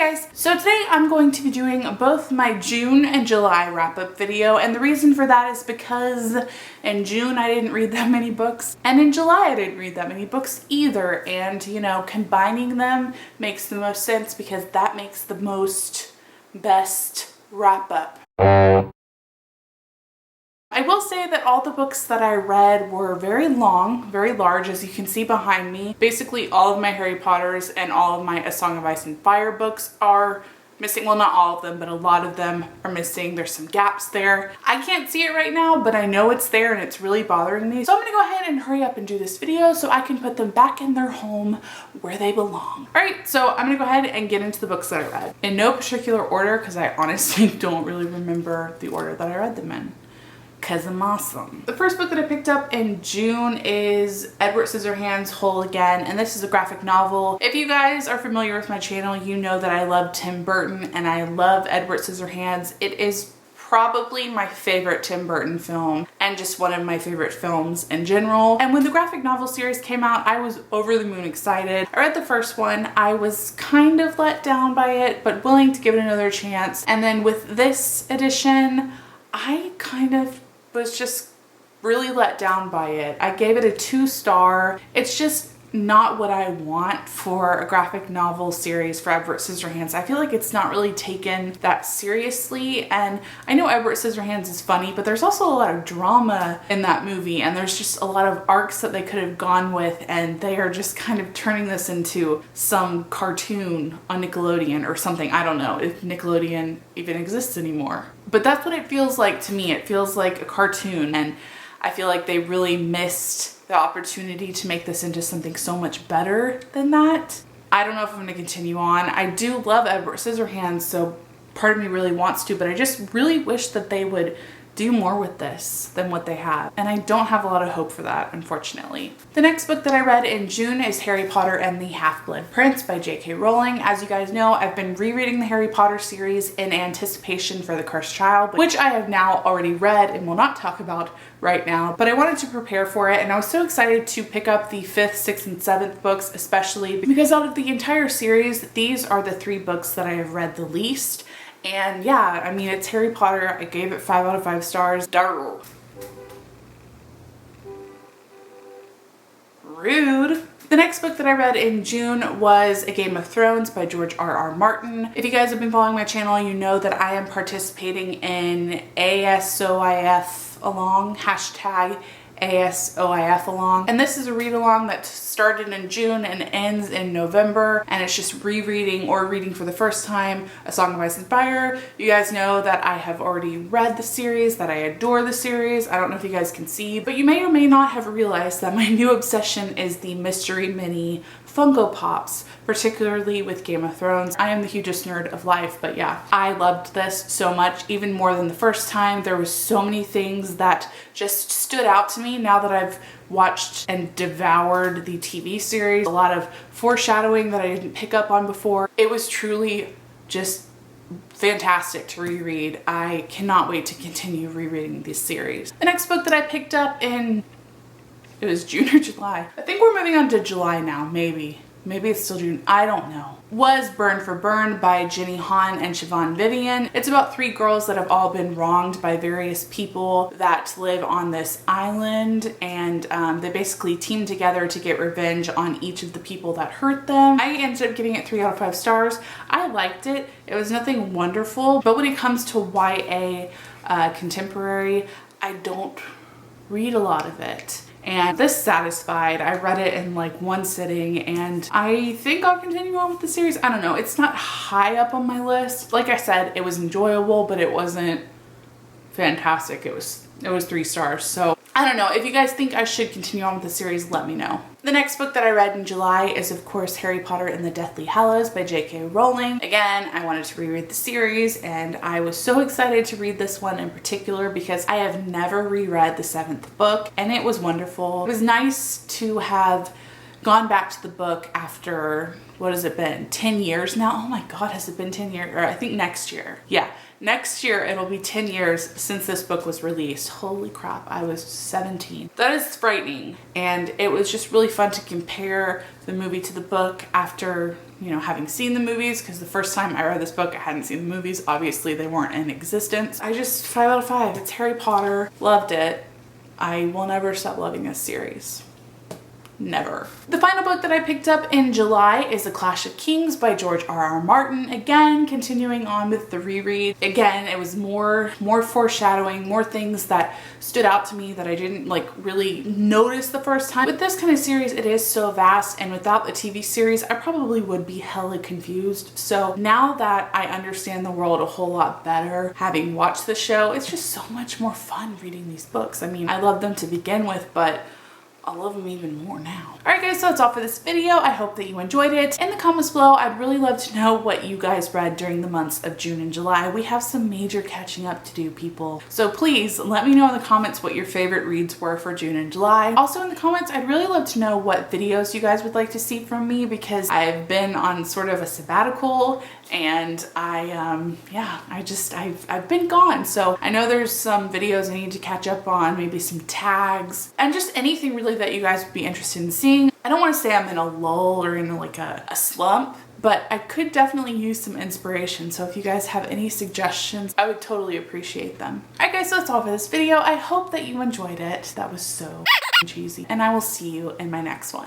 guys, so today I'm going to be doing both my June and July wrap-up video, and the reason for that is because in June I didn't read that many books, and in July I didn't read that many books either, and you know, combining them makes the most sense because that makes the best wrap-up. I will say that all the books that I read were very long, very large, as you can see behind me. Basically all of my Harry Potters and all of my A Song of Ice and Fire books are missing. Well, not all of them, but a lot of them are missing. There's some gaps there. I can't see it right now, but I know it's there and it's really bothering me. So I'm gonna go ahead and hurry up and do this video so I can put them back in their home where they belong. All right, so I'm gonna go ahead and get into the books that I read. In no particular order, because I honestly don't really remember the order that I read them in. Because I'm awesome. The first book that I picked up in June is Edward Scissorhands' Whole Again, and this is a graphic novel. If you guys are familiar with my channel, you know that I love Tim Burton and I love Edward Scissorhands. It is probably my favorite Tim Burton film and just one of my favorite films in general. And when the graphic novel series came out, I was over the moon excited. I read the first one. I was kind of let down by it, but willing to give it another chance. And then with this edition, I kind of was just really let down by it. I gave it a 2-star. It's just not what I want for a graphic novel series for Edward Scissorhands. I feel like it's not really taken that seriously, and I know Edward Scissorhands is funny, but there's also a lot of drama in that movie, and there's just a lot of arcs that they could have gone with, and they are just kind of turning this into some cartoon on Nickelodeon or something. I don't know if Nickelodeon even exists anymore. But that's what it feels like to me. It feels like a cartoon, and I feel like they really missed the opportunity to make this into something so much better than that. I don't know if I'm gonna continue on. I do love Edward Scissorhands, so part of me really wants to, but I just really wish that they would do more with this than what they have. And I don't have a lot of hope for that, unfortunately. The next book that I read in June is Harry Potter and the Half-Blood Prince by J.K. Rowling. As you guys know, I've been rereading the Harry Potter series in anticipation for The Cursed Child, which I have now already read and will not talk about right now, but I wanted to prepare for it, and I was so excited to pick up the 5th, 6th, and 7th books, especially because out of the entire series, these are the 3 books that I have read the least. And yeah, I mean, it's Harry Potter. I gave it 5 out of 5 stars. Darr. Rude. The next book that I read in June was A Game of Thrones by George R.R. Martin. If you guys have been following my channel, you know that I am participating in ASOIF along, hashtag ASOIF along. And this is a read along that started in June and ends in November, and it's just rereading or reading for the first time A Song of Ice and Fire. You guys know that I have already read the series, that I adore the series. I don't know if you guys can see, but you may or may not have realized that my new obsession is the Mystery Mini Funko Pops, particularly with Game of Thrones. I am the hugest nerd of life, but yeah, I loved this so much, even more than the first time. There was so many things that just stood out to me now that I've watched and devoured the TV series. A lot of foreshadowing that I didn't pick up on before. It was truly just fantastic to reread. I cannot wait to continue rereading this series. The next book that I picked up in, it was June or July. I think we're moving on to July now, maybe. Maybe it's still June, I don't know. Was Burn for Burn by Jenny Han and Siobhan Vivian. It's about 3 girls that have all been wronged by various people that live on this island, and they basically team together to get revenge on each of the people that hurt them. I ended up giving it 3 out of 5 stars. I liked it. It was nothing wonderful, but when it comes to YA contemporary, I don't read a lot of it. And this satisfied. I read it in like one sitting, and I think I'll continue on with the series. I don't know, it's not high up on my list. Like I said, it was enjoyable, but it wasn't fantastic. It was 3 stars. So I don't know, if you guys think I should continue on with the series, let me know. The next book that I read in July is, of course, Harry Potter and the Deathly Hallows by J.K. Rowling. Again, I wanted to reread the series, and I was so excited to read this one in particular because I have never reread the 7th book, and it was wonderful. It was nice to have gone back to the book after, what has it been, 10 years now? Oh my God, has it been 10 years? Or I think next year. Yeah, next year it'll be 10 years since this book was released. Holy crap, I was 17. That is frightening. And it was just really fun to compare the movie to the book after you know, having seen the movies, because the first time I read this book, I hadn't seen the movies. Obviously, they weren't in existence. I just 5 out of 5. It's Harry Potter. Loved it. I will never stop loving this series. Never. The final book that I picked up in July is The Clash of Kings by George R.R. Martin. Again, continuing on with the reread. Again, it was more foreshadowing, more things that stood out to me that I didn't like really notice the first time. With this kind of series, it is so vast, and without the TV series, I probably would be hella confused. So now that I understand the world a whole lot better, having watched the show, it's just so much more fun reading these books. I mean, I love them to begin with, but I love them even more now. Alright guys, so that's all for this video. I hope that you enjoyed it. In the comments below, I'd really love to know what you guys read during the months of June and July. We have some major catching up to do, people. So please let me know in the comments what your favorite reads were for June and July. Also in the comments, I'd really love to know what videos you guys would like to see from me, because I've been on sort of a sabbatical, and I've been gone. So I know there's some videos I need to catch up on, maybe some tags, and just anything really that you guys would be interested in seeing. I don't want to say I'm in a lull or in like a slump, but I could definitely use some inspiration. So if you guys have any suggestions, I would totally appreciate them. Alright guys, so that's all for this video. I hope that you enjoyed it. That was so cheesy. And I will see you in my next one.